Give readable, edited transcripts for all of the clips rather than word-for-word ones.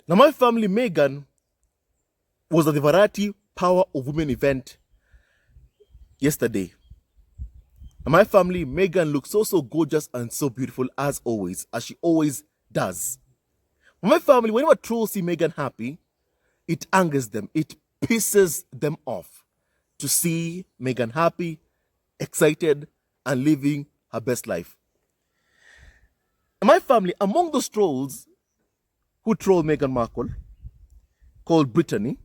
Now, my family, Meghan, was at the Variety Power of Women event yesterday. Now, my family, Meghan looks so gorgeous and so beautiful as always, as she always does. My family, whenever trolls see Meghan happy, it angers them. It pisses them off to see Meghan happy, excited, and living her best life. My family, among those trolls who troll Meghan Markle, called Brittany,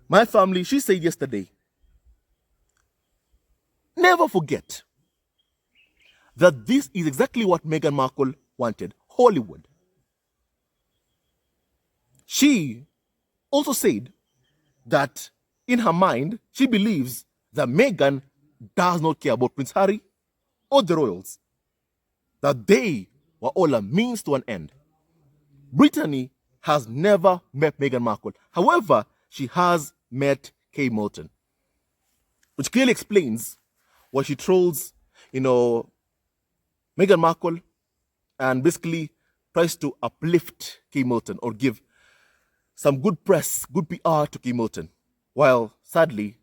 my family, she said yesterday, never forget that this is exactly what Meghan Markle wanted, Hollywood. She also said that in her mind, she believes that Meghan does not care about Prince Harry or the royals, that they were all a means to an end. Brittany has never met Meghan Markle. However, she has met Kate Middleton, which clearly explains why she trolls, Meghan Markle and basically tries to uplift Kate Middleton or give some good press, good PR to Kate Middleton, while sadly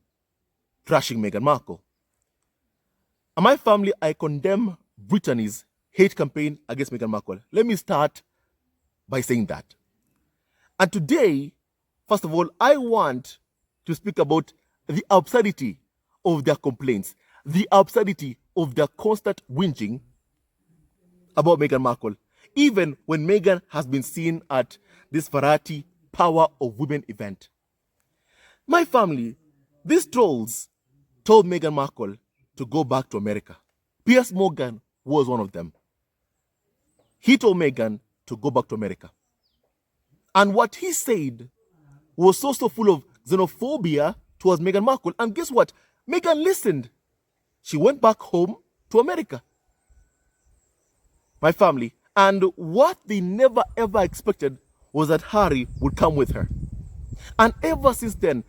trashing Meghan Markle. And my family, I condemn Brittany's hate campaign against Meghan Markle. Let me start by saying that. And today, first of all, I want to speak about the absurdity of their complaints, the absurdity of their constant whinging about Meghan Markle, even when Meghan has been seen at this Variety Power of Women event. My family, these trolls told Meghan Markle to go back to America. Piers Morgan was one of them. He told Meghan to go back to America. And what he said was so full of xenophobia towards Meghan Markle. And guess what? Meghan listened. She went back home to America. My family. And what they never ever expected was that Harry would come with her. And ever since then,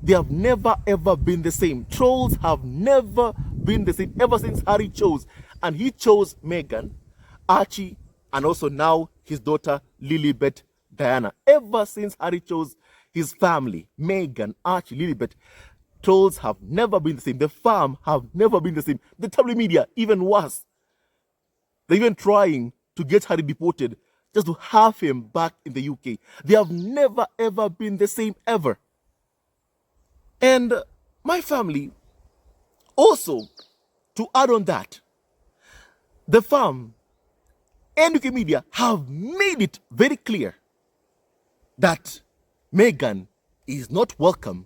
they have never ever been the same. Trolls have never been the same ever since Harry chose. And he chose Meghan, Archie, and also now his daughter Lilibet Diana. Ever since Harry chose his family, Meghan, Archie, Lilibet, trolls have never been the same. The farm have never been the same. The tabloid media, even worse. They're even trying to get Harry deported just to have him back in the UK. They have never ever been the same ever. And my family, also, to add on that, the farm and UK media have made it very clear that Meghan is not welcome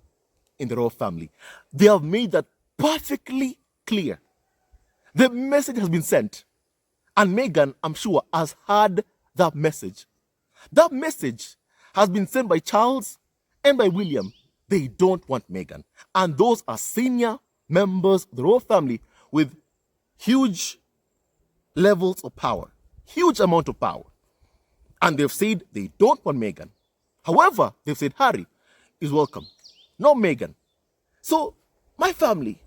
in the royal family. They have made that perfectly clear. The message has been sent, and Meghan, I'm sure, has heard that message. That message has been sent by Charles and by William. They don't want Meghan. And those are senior members of the royal family with huge levels of power, huge amount of power. And they've said they don't want Meghan. However, they've said Harry is welcome, not Meghan. So, my family,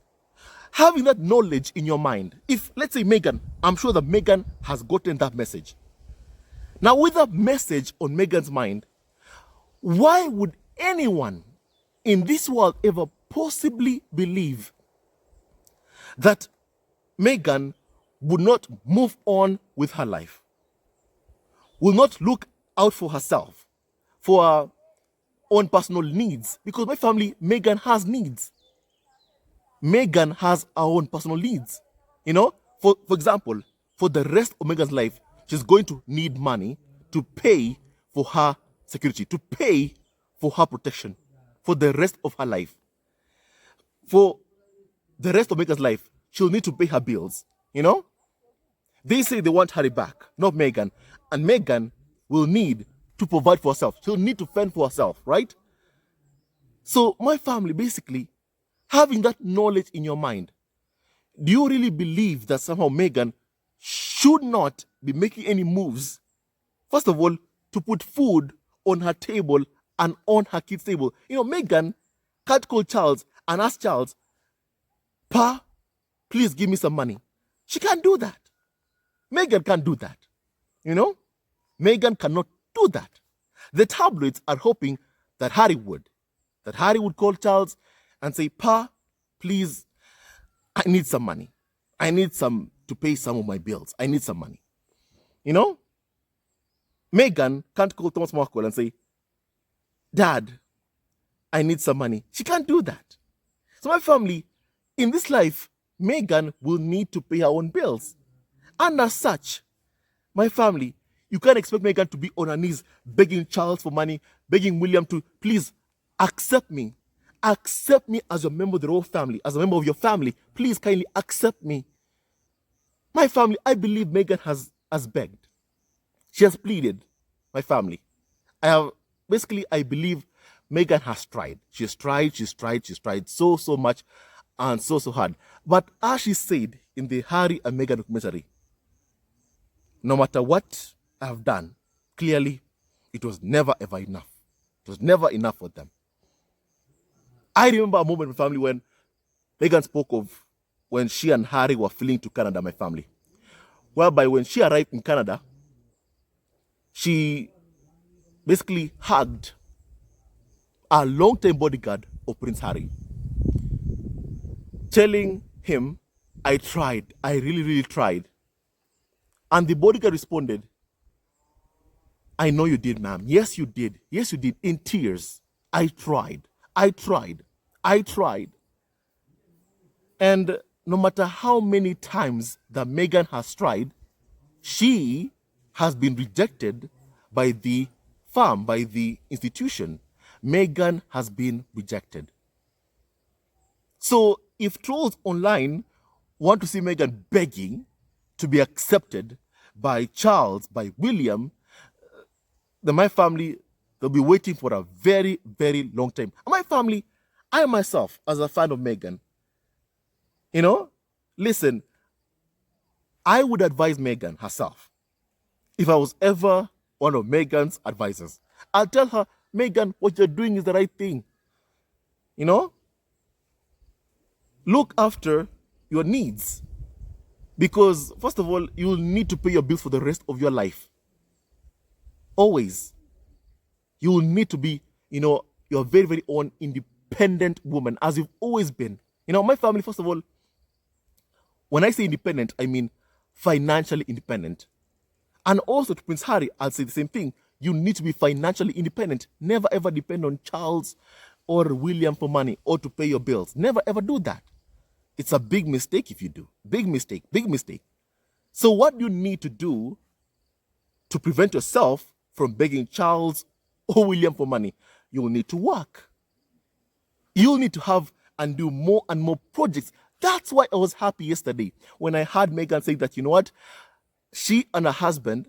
having that knowledge in your mind, if, let's say Meghan, I'm sure that Meghan has gotten that message. Now, with that message on Meghan's mind, why would anyone in this world ever possibly believe that Meghan would not move on with her life, will not look out for herself, for her own personal needs? Because my family, Meghan has needs. Meghan has her own personal needs. For example, for the rest of Meghan's life, she's going to need money to pay for her security, to pay for her protection for the rest of her life. For the rest of Meghan's life, she'll need to pay her bills. They say they want Harry back, not Meghan. And Meghan will need to provide for herself. She'll need to fend for herself, right? So my family, basically, having that knowledge in your mind, do you really believe that somehow Meghan should not be making any moves, first of all, to put food on her table and on her kids' table? Meghan can't call Charles and ask Charles, Pa, please give me some money. She can't do that. Meghan can't do that. Meghan cannot do that. The tabloids are hoping that Harry would call Charles and say, Pa, please, I need some money. I need some to pay some of my bills. I need some money. You know? Meghan can't call Thomas Markle and say, Dad, I need some money. She can't do that. So my family, in this life, Meghan will need to pay her own bills. And as such, my family, you can't expect Meghan to be on her knees begging Charles for money, begging William to please accept me. Accept me as a member of the royal family, as a member of your family. Please kindly accept me. My family, I believe Meghan has begged. She has pleaded, my family. I believe Meghan has tried. She's tried so much and so hard. But as she said in the Harry and Meghan documentary, no matter what I've done, clearly it was never ever enough. It was never enough for them. I remember a moment in my family when Meghan spoke of when she and Harry were fleeing to Canada, my family. Whereby when she arrived in Canada, she basically hugged a long-time bodyguard of Prince Harry, telling him, I tried. I really tried. And the bodyguard responded, I know you did, ma'am. Yes, you did. Yes, you did. In tears. I tried. And no matter how many times that Meghan has tried, she has been rejected by the firm, by the institution. Meghan has been rejected. So if trolls online want to see Meghan begging to be accepted by Charles, by William, then my family, they'll be waiting for a very, very long time. And my family, I myself, as a fan of Meghan, listen, I would advise Meghan herself. If I was ever one of Meghan's advisors, I'll tell her, Meghan, what you're doing is the right thing. Look after your needs. Because, first of all, you'll need to pay your bills for the rest of your life. Always. You will need to be, your very, very own independent woman, as you've always been. My family, first of all, when I say independent, I mean financially independent. And also to Prince Harry, I'll say the same thing. You need to be financially independent. Never ever depend on Charles or William for money or to pay your bills. Never ever do that. It's a big mistake if you do. Big mistake. So what you need to do to prevent yourself from begging Charles or William for money, you will need to work. You'll need to have and do more and more projects. That's why I was happy yesterday when I heard Meghan say that, she and her husband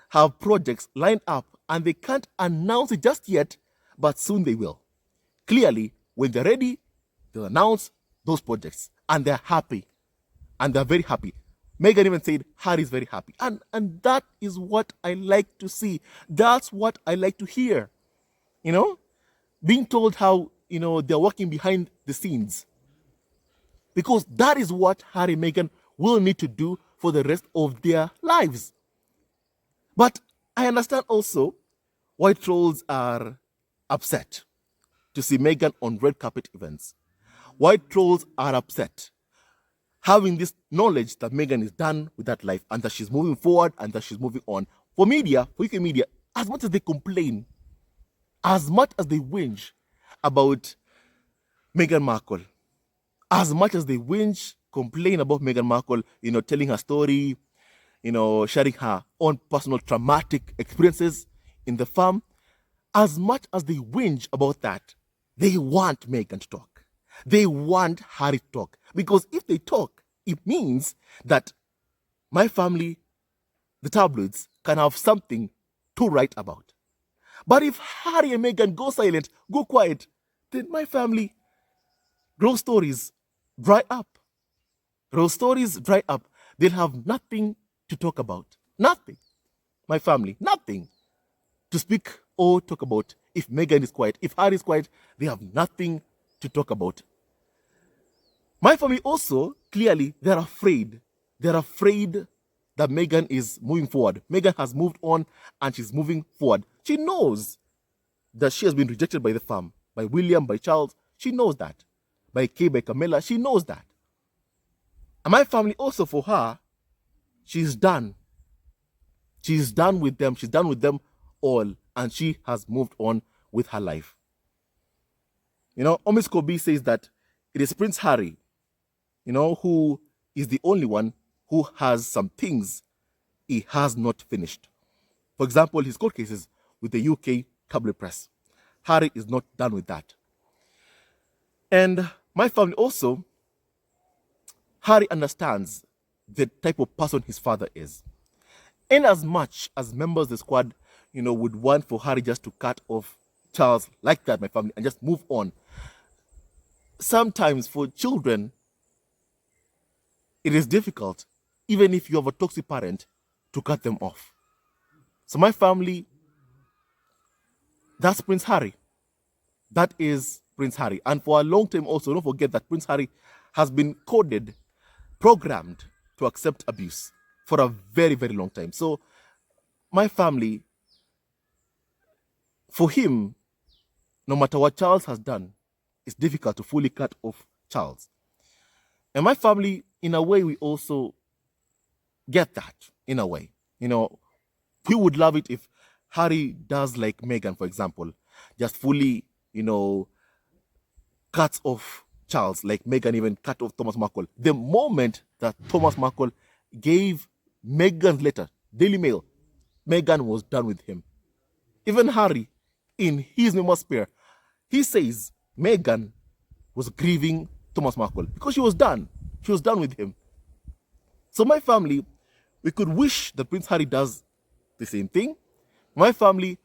have projects lined up and they can't announce it just yet, but soon they will. Clearly, when they're ready, they'll announce those projects and they're happy. And they're very happy. Meghan even said Harry's very happy. And that is what I like to see. That's what I like to hear. Being told how, they're working behind the scenes. Because that is what Harry and Meghan will need to do for the rest of their lives. But I understand also why trolls are upset to see Meghan on red carpet events. Why trolls are upset having this knowledge that Meghan is done with that life and that she's moving forward and that she's moving on. For UK media, as much as they complain, as much as they whinge about Meghan Markle, as much as they complain about Meghan Markle, telling her story, sharing her own personal traumatic experiences in the farm, as much as they whinge about that, they want Meghan to talk. They want Harry to talk. Because if they talk, it means that my family, the tabloids, can have something to write about. But if Harry and Meghan go silent, go quiet, then my family, those stories dry up. Those stories dry up. They'll have nothing to talk about. Nothing. My family, nothing to speak or talk about. If Meghan is quiet, if Harry is quiet, they have nothing to talk about. My family also, clearly, they're afraid. They're afraid that Meghan is moving forward. Meghan has moved on and she's moving forward. She knows that she has been rejected by the fam, by William, by Charles. She knows that. By Kay, by Camilla, she knows that. And my family also, for her, she's done. She's done with them. She's done with them all. And she has moved on with her life. Omis Kobi says that it is Prince Harry, who is the only one who has some things he has not finished. For example, his court cases with the UK tabloid press. Harry is not done with that. And my family also, Harry understands the type of person his father is. In as much as members of the squad, would want for Harry just to cut off Charles like that, my family, and just move on. Sometimes for children, it is difficult, even if you have a toxic parent, to cut them off. So my family, that's Prince Harry. That is Prince Harry. And for a long time also, don't forget that Prince Harry has been coded, programmed to accept abuse for a very, very long time. So my family, for him, no matter what Charles has done, it's difficult to fully cut off Charles. And my family, in a way, we also get that, in a way. We would love it if Harry does like Meghan, for example, just fully, cuts off Charles, like Meghan even cut off Thomas Markle. The moment that Thomas Markle gave Meghan's letter, Daily Mail, Meghan was done with him. Even Harry, in his memoir spare, he says Meghan was grieving Thomas Markle because she was done. She was done with him. So my family, we could wish that Prince Harry does the same thing. My family,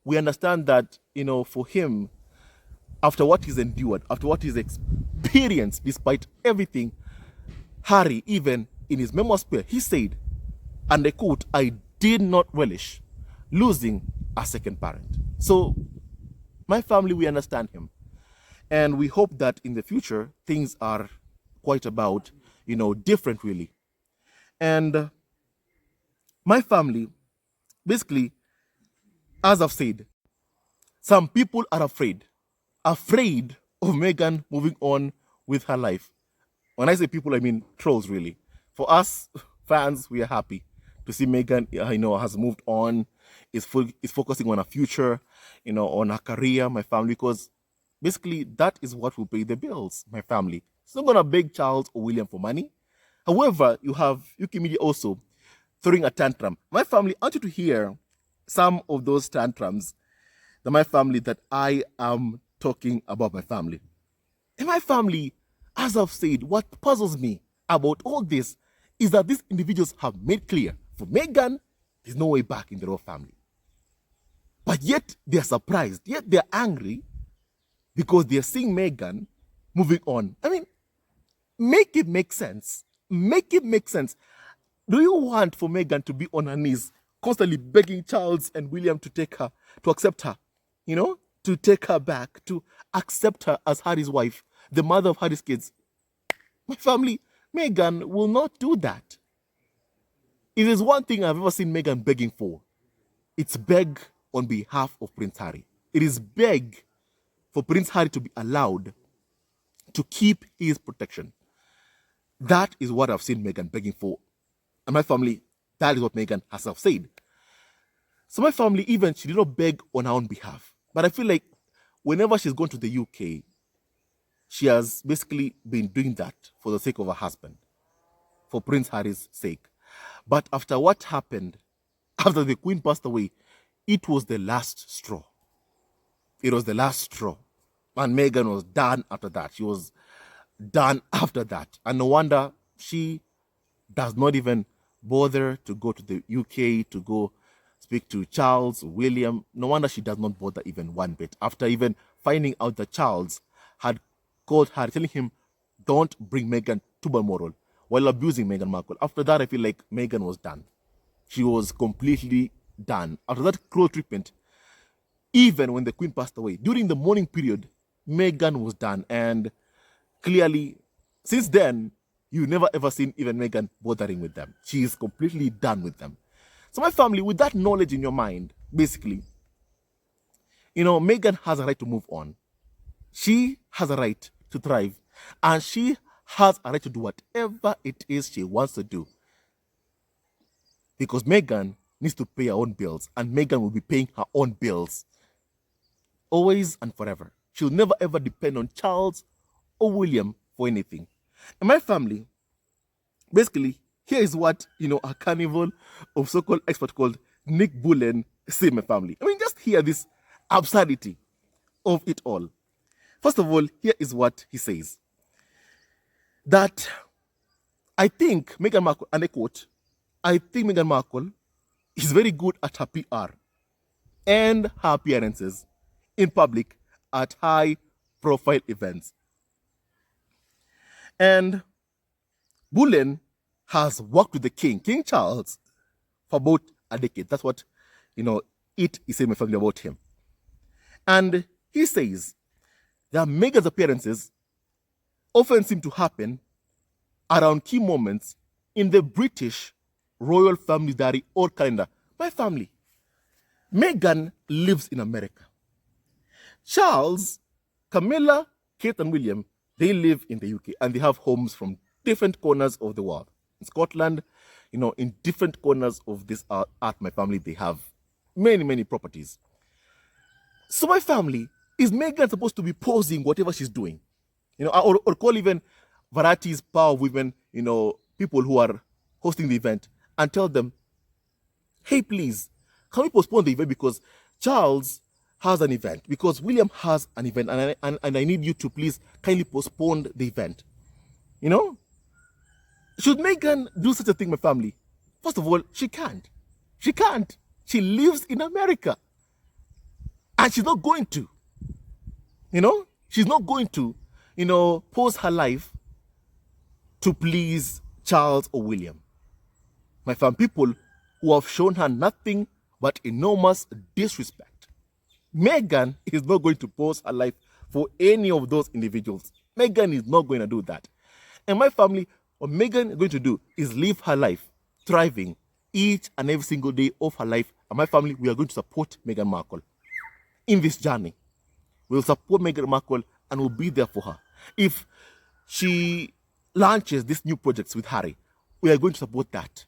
we understand that, for him, after what he's endured, after what he's experienced, despite everything, Harry, even in his memoir spare, he said, and I quote, "I did not relish losing a second parent." So my family, we understand him. And we hope that in the future, things are quite about, different really. And my family, basically, as I've said, some people are afraid of Meghan moving on with her life. When I say people, I mean trolls, really. For us fans, we are happy to see Meghan, has moved on, is focusing on her future, on her career, my family, because basically that is what will pay the bills, my family. It's not going to beg Charles or William for money. However, you have UK media also throwing a tantrum. My family, I want you to hear some of those tantrums that I am talking about my family. And my family, as I've said, what puzzles me about all this is that these individuals have made clear for Meghan, there's no way back in the royal family. But yet they're surprised, yet they're angry because they're seeing Meghan moving on. I mean, make it make sense. Make it make sense. Do you want for Meghan to be on her knees, constantly begging Charles and William to take her, to accept her, to take her back, to accept her as Harry's wife, the mother of Harry's kids? My family, Meghan will not do that. If there's one thing I've ever seen Meghan begging for, it's beg on behalf of Prince Harry. It is beg for Prince Harry to be allowed to keep his protection. That is what I've seen Meghan begging for. And my family, that is what Meghan herself said. So my family, even she did not beg on her own behalf. But I feel like whenever she's gone to the UK, she has basically been doing that for the sake of her husband, for Prince Harry's sake. But after what happened, after the Queen passed away, it was the last straw. It was the last straw. And Meghan was done after that. She was done after that. And no wonder she does not even bother to go to the UK to go speak to Charles, William. No wonder she does not bother even one bit. After even finding out that Charles had called her, telling him, don't bring Meghan to Balmoral, while abusing Meghan Markle. After that, I feel like Meghan was done. She was completely done. After that cruel treatment, even when the Queen passed away, during the mourning period, Meghan was done. And clearly, since then, you've never ever seen even Meghan bothering with them. She is completely done with them. So my family, with that knowledge in your mind, basically, Meghan has a right to move on. She has a right to thrive. And she has a right to do whatever it is she wants to do. Because Meghan needs to pay her own bills. And Meghan will be paying her own bills. Always and forever. She'll never ever depend on Charles or William for anything. In my family, basically, here is what, a carnival of so-called expert called Nick Bullen say in my family. I mean, just hear this absurdity of it all. First of all, here is what he says. That I think Meghan Markle, and I quote, I think Meghan Markle is very good at her PR and her appearances in public at high-profile events. And Bullen has worked with the King Charles, for about a decade. That's what, it is saying my family about him. And he says that Meghan's appearances often seem to happen around key moments in the British royal family diary or calendar. My family. Meghan lives in America. Charles, Camilla, Kate, and William, they live in the UK and they have homes from different corners of the world. In Scotland, in different corners of this earth, my family, they have many, many properties. So my family, is Meghan supposed to be posing whatever she's doing? Or call even varieties, power of women, people who are hosting the event and tell them, hey, please, can we postpone the event because Charles has an event, because William has an event, and I need you to please kindly postpone the event. Should Meghan do such a thing, my family? First of all, she can't. She can't. She lives in America. And she's not going to. She's not going to, pose her life to please Charles or William. My fam, people who have shown her nothing but enormous disrespect. Meghan is not going to pose her life for any of those individuals. Meghan is not going to do that. And my family, what Meghan is going to do is live her life thriving each and every single day of her life. And my family, we are going to support Meghan Markle in this journey. We'll support Meghan Markle and we'll be there for her. If she launches these new projects with Harry, we are going to support that.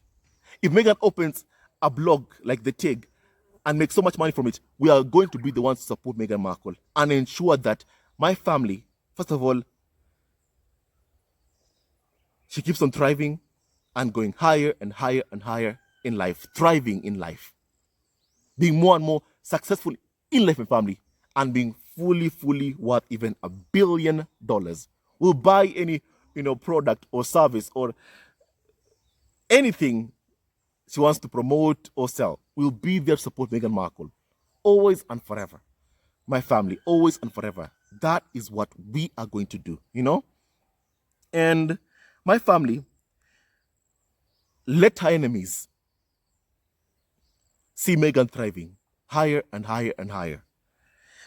If Meghan opens a blog like The Tig and makes so much money from it, we are going to be the ones to support Meghan Markle and ensure that my family, first of all, she keeps on thriving and going higher and higher and higher in life, thriving in life, being more and more successful in life and family, and being fully worth even $1 billion. We'll buy any, product or service or anything she wants to promote or sell. We'll be there to support Meghan Markle, always and forever. My family, always and forever. That is what we are going to do, And my family, let her enemies see Meghan thriving higher and higher and higher.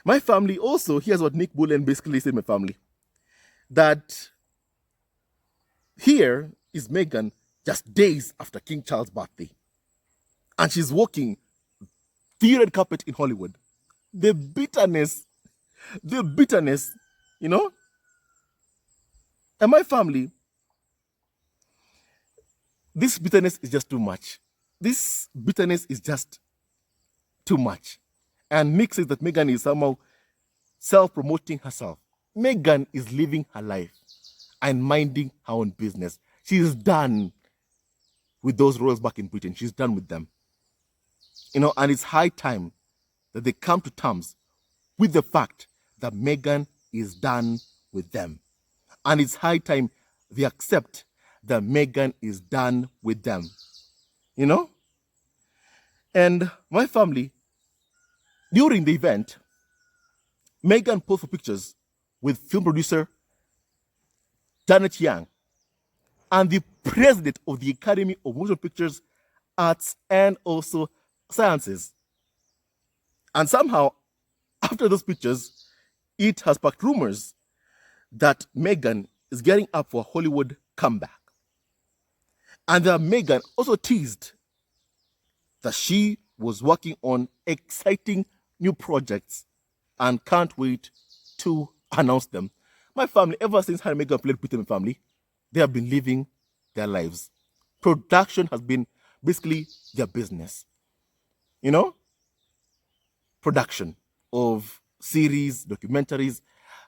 My family also, here's what Nick Bullen basically said, my family, that here is Meghan just days after King Charles' birthday. And she's walking the red carpet in Hollywood. The bitterness, And my family, this bitterness is just too much. This bitterness is just too much. And Nick says that Meghan is somehow self-promoting herself. Meghan is living her life and minding her own business. She is done with those royals back in Britain. She's done with them. And it's high time that they come to terms with the fact that Meghan is done with them. And it's high time they accept that Meghan is done with them. And my family, during the event, Meghan posed for pictures with film producer Janet Young and the president of the Academy of Motion Pictures, Arts, and also Sciences. And somehow, after those pictures, it has sparked rumors that Meghan is getting up for a Hollywood comeback. And that Meghan also teased that she was working on exciting new projects and can't wait to announce them. My family, ever since Harry and Meghan fled Britain, my family, they have been living their lives. Production has been basically their business. You know? Production of series, documentaries,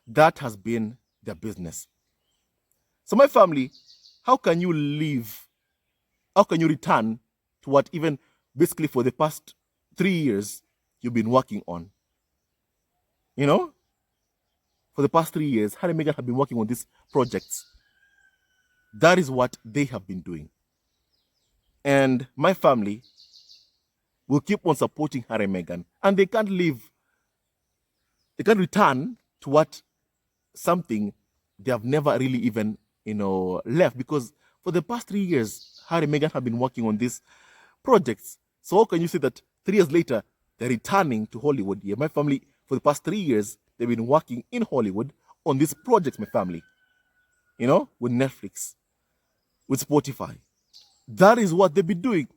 that has been their business. So my family, how can you live? How can you return to what even basically for the past 3 years you've been working on? You know? For the past 3 years, Harry and Meghan have been working on these projects. That is what they have been doing. And my family will keep on supporting Harry and Meghan. And they can't return to what something they have never really even, left. Because for the past 3 years, Harry and Meghan have been working on these projects. So how can you say that 3 years later, they're returning to Hollywood? Yeah, my family, for the past 3 years, they've been working in Hollywood on these projects, my family. With Netflix, with Spotify. That is what they've been doing.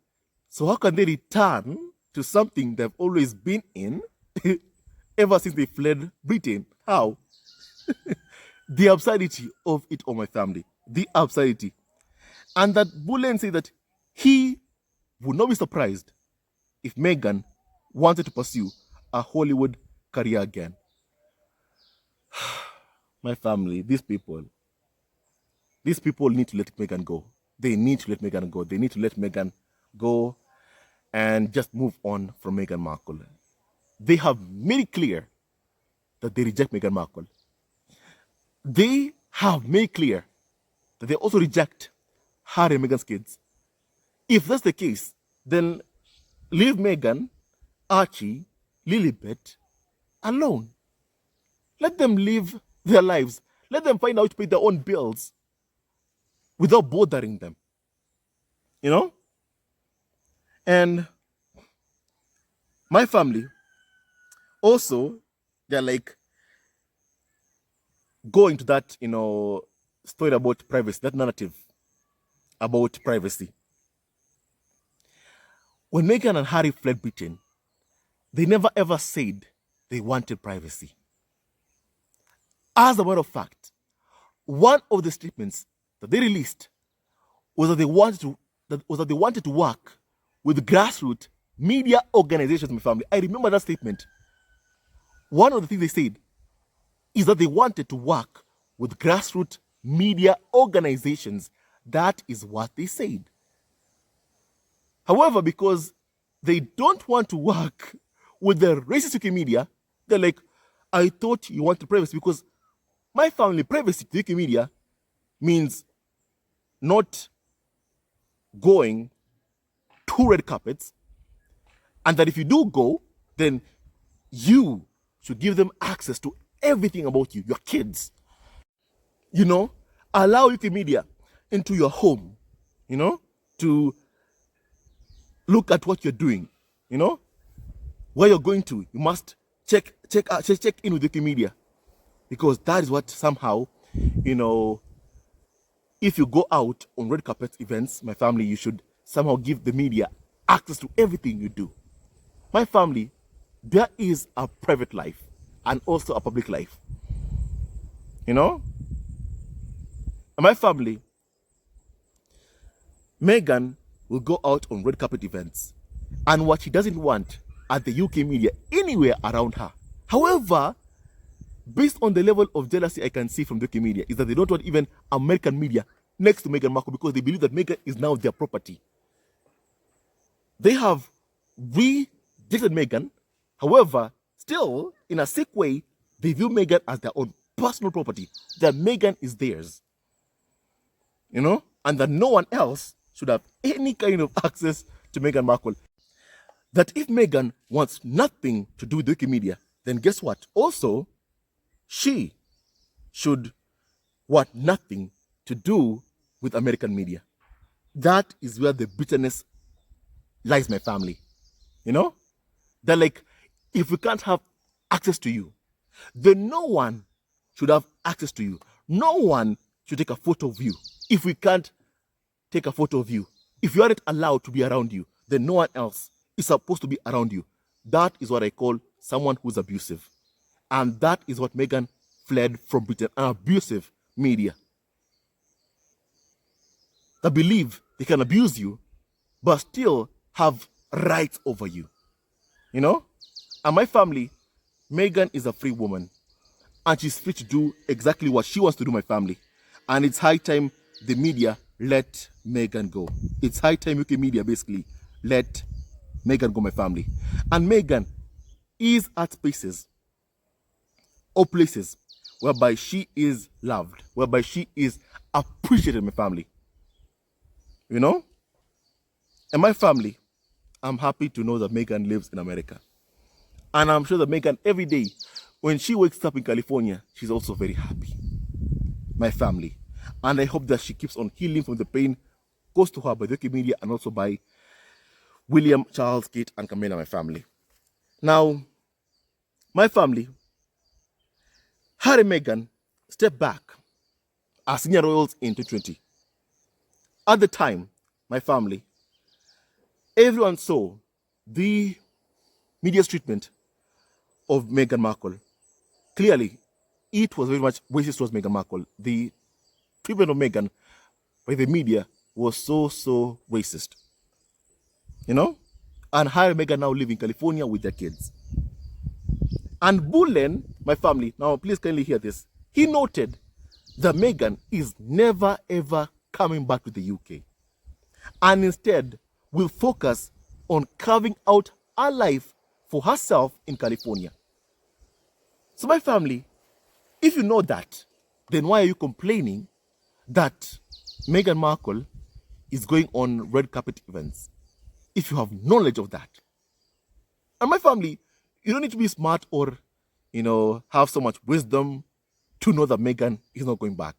So how can they return to something they've always been in ever since they fled Britain? How? The absurdity of it all, my family. The absurdity. And that Bullen said that he would not be surprised if Meghan wanted to pursue a Hollywood career again. My family, these people need to let Meghan go. They need to let Meghan go. They need to let Meghan go and just move on from Meghan Markle. They have made it clear that they reject Meghan Markle. They have made clear that they also reject Harry and Meghan's kids. If that's the case, then leave Meghan, Archie, Lilibet alone. Let them live their lives. Let them find out how to pay their own bills without bothering them. And my family, also, they're like going to that, story about privacy, that narrative about privacy. When Meghan and Harry fled Britain, they never ever said they wanted privacy. As a matter of fact, one of the statements that they released was that they wanted to work with grassroots media organizations in my family. I remember that statement. One of the things they said is that they wanted to work with grassroots media organizations. That is what they said. However, because they don't want to work with the racist UK media, they're like, I thought you wanted privacy, because my family, privacy to UK media means not going to red carpets, and that if you do go, then you should give them access to everything about you, your kids. Allow UK media into your home, to look at what you're doing, where you're going to. You must check in with UK media, because that is what somehow, if you go out on red carpet events, my family, you should somehow give the media access to everything you do. My family, there is a private life and also a public life. And my family, Meghan will go out on red carpet events, and what she doesn't want are the UK media anywhere around her. However, based on the level of jealousy I can see from the UK media, is that they don't want even American media next to Meghan Markle, because they believe that Meghan is now their property. They have rejected Meghan. However, still, in a sick way, they view Meghan as their own personal property, that Meghan is theirs. And that no one else should have any kind of access to Meghan Markle. That if Meghan wants nothing to do with the UK media, then guess what? Also, she should want nothing to do with American media. That is where the bitterness lies, my family. They're like, if we can't have access to you, then no one should have access to you. No one should take a photo of you. If we can't take a photo of you, if you aren't allowed to be around you, then no one else is supposed to be around you. That is what I call someone who's abusive. And that is what Meghan fled from Britain, an abusive media that believe they can abuse you, but still have rights over you. You know? And my family, Meghan is a free woman. And she's free to do exactly what she wants to do, my family. And it's high time the media let Meghan go. It's high time UK media basically let Meghan go, my family. And Meghan is at spaces or places whereby she is loved, whereby she is appreciated, my family. You know? And my family, I'm happy to know that Meghan lives in America. And I'm sure that Meghan, every day, when she wakes up in California, she's also very happy. My family. And I hope that she keeps on healing from the pain caused to her by the UK media and also by William, Charles, Kate, and Camilla, my family. Now, my family, Harry and Meghan stepped back as senior royals in 2020. At the time, my family, everyone saw the media's treatment of Meghan Markle. Clearly, it was very much racist towards Meghan Markle. The treatment of Meghan by the media was so racist. You know? And Harry and Meghan now live in California with their kids. And Bullen, my family, now please kindly hear this, he noted that Meghan is never ever coming back to the UK. And instead will focus on carving out a life for herself in California. So my family, if you know that, then why are you complaining that Meghan Markle is going on red carpet events? If you have knowledge of that. And my family, you don't need to be smart or, have so much wisdom to know that Meghan is not going back.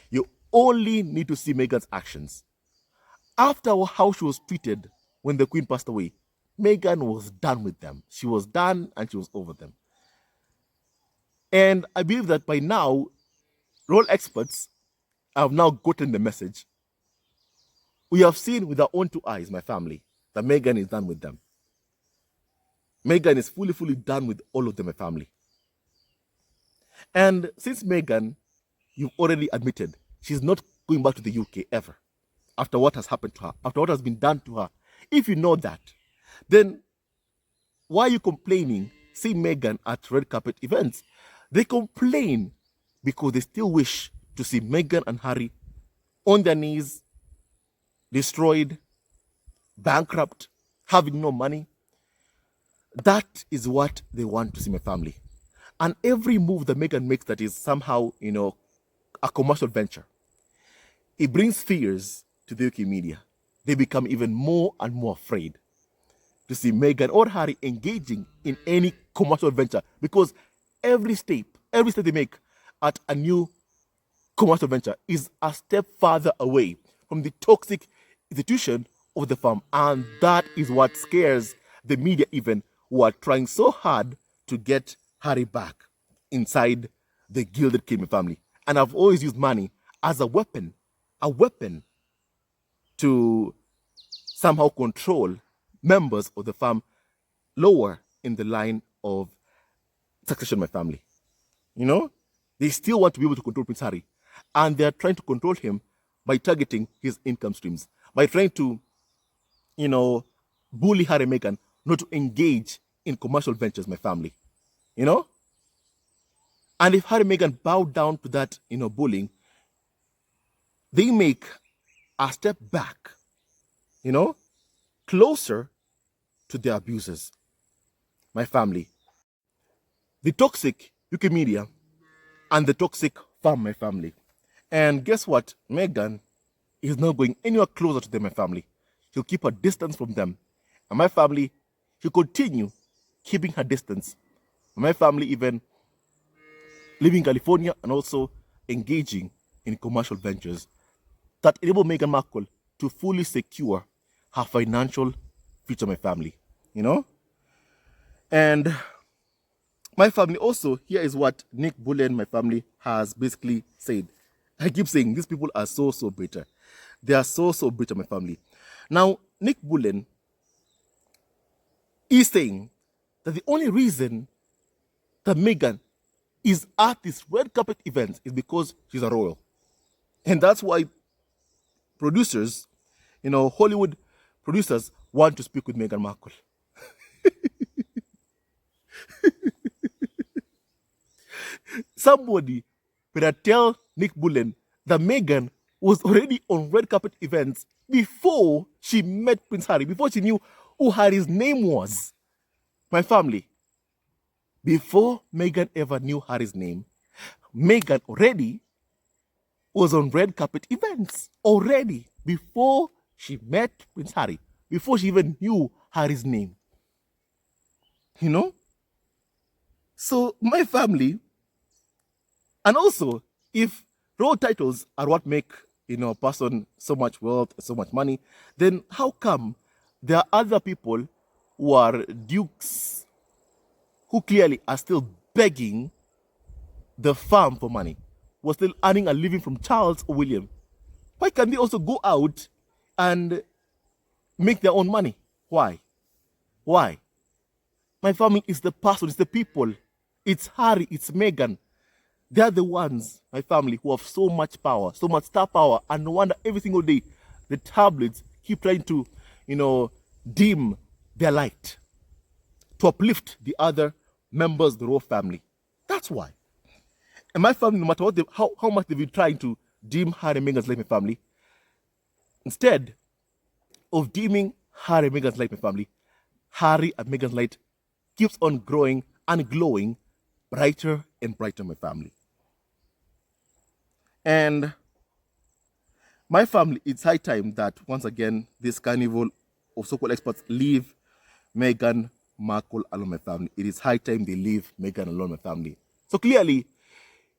You only need to see Meghan's actions. After how she was treated when the Queen passed away, Meghan was done with them. She was done and she was over them. And I believe that by now, royal experts have now gotten the message. We have seen with our own two eyes, my family, that Meghan is done with them. Meghan is fully done with all of them, my family. And since Meghan, you've already admitted, she's not going back to the UK ever. After what has happened to her, after what has been done to her. If you know that, then why are you complaining seeing Meghan at red carpet events? They complain because they still wish to see Meghan and Harry on their knees, destroyed, bankrupt, having no money. That is what they want to see, my family. And every move that Meghan makes that is somehow, a commercial venture, it brings fears to the UK media. They become even more and more afraid to see Meghan or Harry engaging in any commercial venture, because every step they make at a new commercial venture is a step farther away from the toxic institution of the firm. And that is what scares the media, even who are trying so hard to get Harry back inside the Gilded Cayman family. And I've always used money as a weapon to somehow control members of the firm lower in the line of succession, my family. They still want to be able to control Prince Harry. And they're trying to control him by targeting his income streams, by trying to, bully Harry and Meghan not to engage in commercial ventures, my family. And if Harry and Meghan bow down to that, bullying, they make a step back, closer to their abusers, my family. The toxic UK media and the toxic farm, my family. And guess what? Meghan is not going anywhere closer to them, my family. She'll keep her distance from them. And my family, she'll continue keeping her distance. And my family even living in California and also engaging in commercial ventures that enable Meghan Markle to fully secure her financial future, my family. And my family also, here is what Nick Bullen, my family, has basically said. I keep saying these people are so bitter. They are so bitter, my family. Now, Nick Bullen is saying that the only reason that Meghan is at this red carpet event is because she's a royal. And that's why producers, Hollywood producers want to speak with Meghan Markle. Somebody better tell Nick Bullen that Meghan was already on red carpet events before she met Prince Harry, before she knew who Harry's name was. My family, before Meghan ever knew Harry's name, Meghan already was on red carpet events already before she met Prince Harry, before she even knew Harry's name. So my family, and also if royal titles are what make a person so much wealth, so much money, then how come there are other people who are dukes who clearly are still begging the farm for money, who are still earning a living from Charles or William? Why can't they also go out and make their own money? Why? My family is the person, it's the people. It's Harry, it's Meghan. They're the ones, my family, who have so much power, so much star power, and no wonder every single day the tabloids keep trying to, dim their light, to uplift the other members of the royal family. That's why. And my family, no matter what how much they've been trying to dim Harry and Meghan's life, my family, instead of dimming Harry and Meghan's life, my family, Harry and Meghan's light keeps on growing and glowing brighter and brighter, my family. And my family, it's high time that once again this carnival of so-called experts leave Meghan Markle alone, my family. It is high time they leave Meghan alone, my family. So clearly,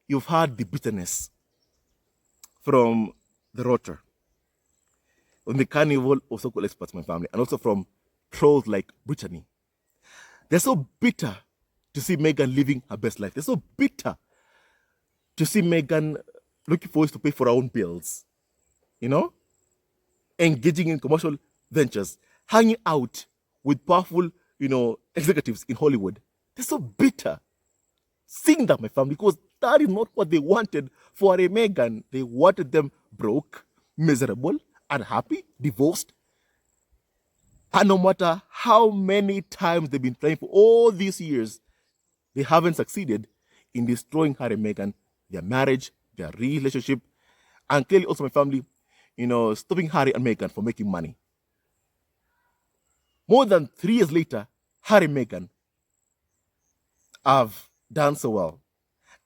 you've heard the bitterness from the rotor on the carnival of so-called experts, my family, and also from trolls like Brittany. They're so bitter to see Meghan living her best life. They're so bitter to see Meghan looking for ways to pay for her own bills, engaging in commercial ventures, hanging out with powerful, executives in Hollywood. They're so bitter seeing that, my family, because that is not what they wanted for a Meghan. They wanted them broke, miserable, unhappy, divorced. And no matter how many times they've been trying for all these years, they haven't succeeded in destroying Harry and Meghan, their marriage, their relationship, and clearly also, my family, stopping Harry and Meghan from making money. More than 3 years later, Harry and Meghan have done so well.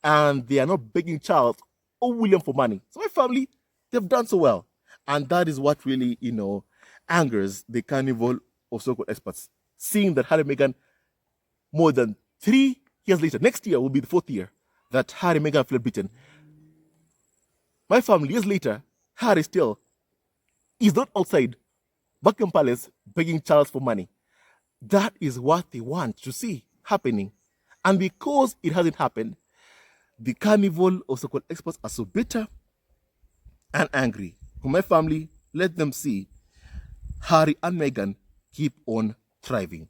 And they are not begging Charles or William for money. So my family, they've done so well. And that is what really, angers the carnival of so-called experts. Seeing that Harry and Meghan, more than 3 years later, next year will be the 4th year that Harry and Meghan fled Britain. My family, years later, Harry still is not outside Buckingham Palace begging Charles for money. That is what they want to see happening. And because it hasn't happened, the carnival of so-called experts are so bitter and angry. For my family, let them see Harry and Meghan keep on thriving.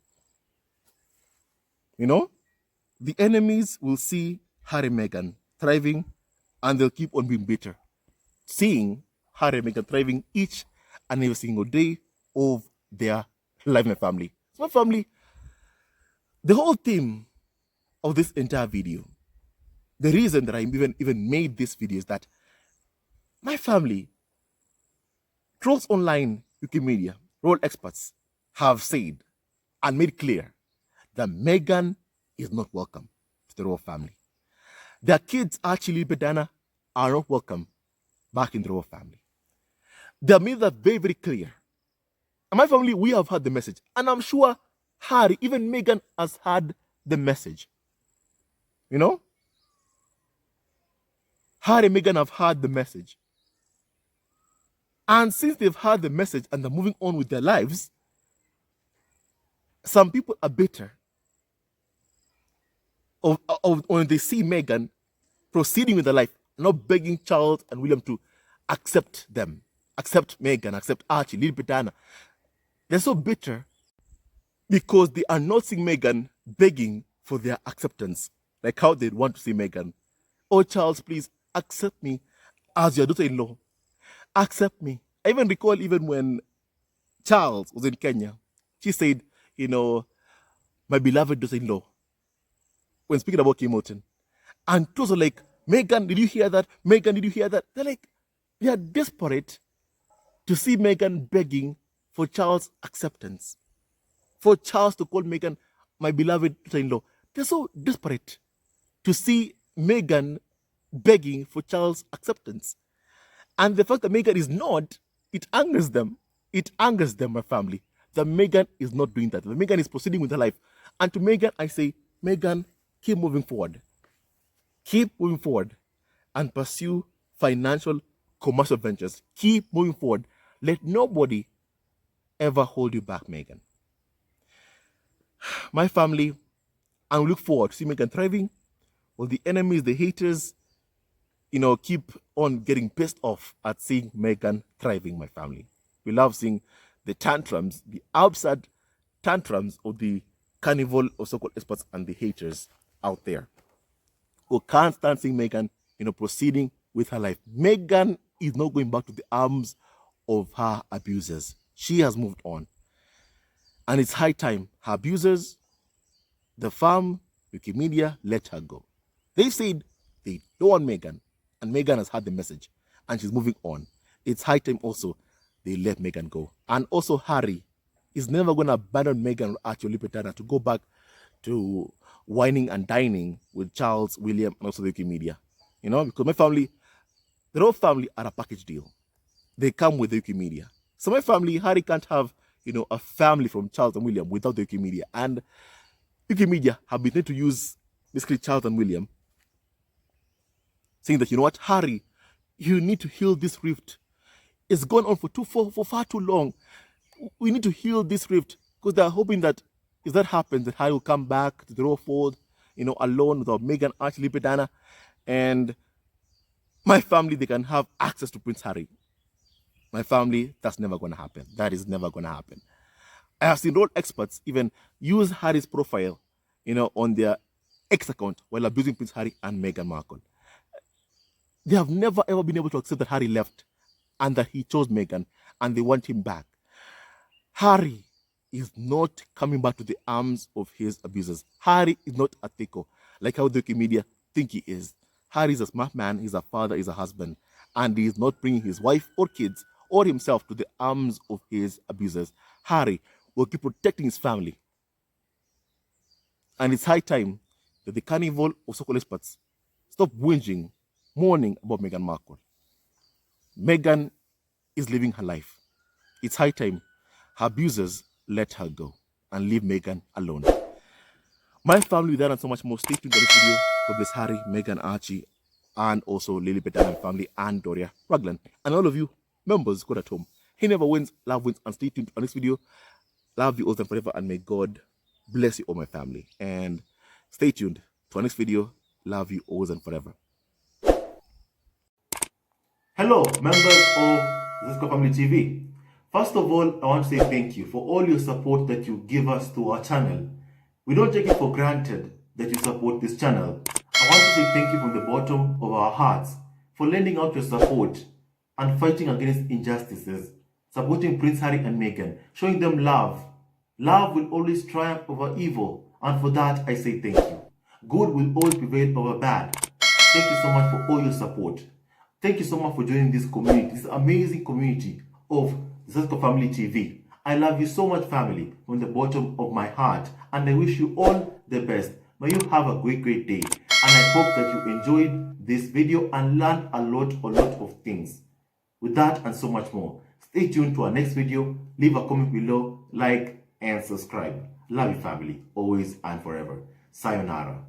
The enemies will see Harry and Meghan thriving, and they'll keep on being bitter, seeing Harry and Meghan thriving each and every single day of their life, my family. So my family, the whole theme of this entire video, the reason that I even made this video is that my family, trolls online, UK media, royal experts have said and made clear that Meghan is not welcome to the royal family. Their kids, Archie, Diana, are not welcome back in the royal family. They have made that very, very clear. And my family, we have heard the message. And I'm sure Harry, even Meghan, has heard the message. Harry and Meghan have heard the message. And since they've heard the message and they're moving on with their lives, some people are bitter of when they see Meghan proceeding with their life, not begging Charles and William to accept them, accept Meghan, accept Archie, Lily Diana. They're so bitter because they are not seeing Meghan begging for their acceptance. like how they'd want to see Meghan. Oh, Charles, please accept me as your daughter-in-law. Accept me. I even recall even when Charles was in Kenya, she said, my beloved daughter-in-law, when speaking about Kim Morton. And it was like, Meghan, did you hear that? Meghan, did you hear that? They are desperate to see Meghan begging for Charles' acceptance. For Charles to call Meghan my beloved daughter-in-law. They're so desperate to see Meghan begging for Charles' acceptance. And the fact that Meghan is not, it angers them. It angers them, my family, that Meghan is not doing that. That Meghan is proceeding with her life. And to Meghan, I say, Meghan, keep moving forward. Keep moving forward and pursue financial, commercial ventures. Keep moving forward. Let nobody ever hold you back, Meghan. My family, I look forward to see Meghan thriving. While the enemies, the haters, keep on getting pissed off at seeing Meghan thriving, my family. We love seeing the tantrums, the outside tantrums of the carnival of so-called experts and the haters out there who can't stand seeing Meghan, proceeding with her life. Meghan is not going back to the arms of her abusers. She has moved on. And it's high time her abusers, the farm, Wikimedia, let her go. They said they don't want Meghan, and Meghan has had the message, and she's moving on. It's high time also they let Meghan go. And also Harry is never going to abandon Meghan at your Lipetana to go back to whining and dining with Charles, William, and also the Wikimedia. Because my family, the whole family are a package deal. They come with the Wikimedia. So my family, Harry can't have, a family from Charles and William without the Wikimedia. And Wikimedia have been able to use basically Charles and William, saying that, Harry, you need to heal this rift. It's gone on for far too long. We need to heal this rift, because they're hoping that if that happens, that Harry will come back to the royal fold, alone without Meghan, Archie, Lipedana, and my family, they can have access to Prince Harry. My family, that's never going to happen. That is never going to happen. I have seen royal experts even use Harry's profile, on their X account while abusing Prince Harry and Meghan Markle. They have never ever been able to accept that Harry left and that he chose Meghan, and they want him back. Harry is not coming back to the arms of his abusers. Harry is not a tico, like how the Wikimedia think he is. Harry is a smart man, he's a father, he's a husband, and he is not bringing his wife or kids or himself to the arms of his abusers. Harry will keep protecting his family. And it's high time that the carnival of so-called experts stop whinging, mourning about Meghan Markle. Meghan is living her life. It's high time her abusers let her go and leave Meghan alone. My family, with that and so much more, stay tuned to this video. God bless Harry, Meghan, Archie, and also Lily Betan family, and Doria Raglan. And all of you members, God at home. He never wins, love wins, and stay tuned on this video. Love you all and forever, and may God bless you all, my family. And stay tuned to our next video. Love you always and forever. Hello, members of Rejection Family TV. First of all, I want to say thank you for all your support that you give us to our channel. We don't take it for granted that you support this channel. I want to say thank you from the bottom of our hearts for lending out your support and fighting against injustices, supporting Prince Harry and Meghan, showing them love. Love will always triumph over evil, and for that I say thank you. Good will always prevail over bad. Thank you so much for all your support. Thank you so much for joining this community, this amazing community of Rejection Family TV. I love you so much, family, from the bottom of my heart, and I wish you all the best. May you have a great day, and I hope that you enjoyed this video and learned a lot of things. With that and so much more, stay tuned to our next video. Leave a comment below, like, and subscribe. Love you, family, always and forever. Sayonara.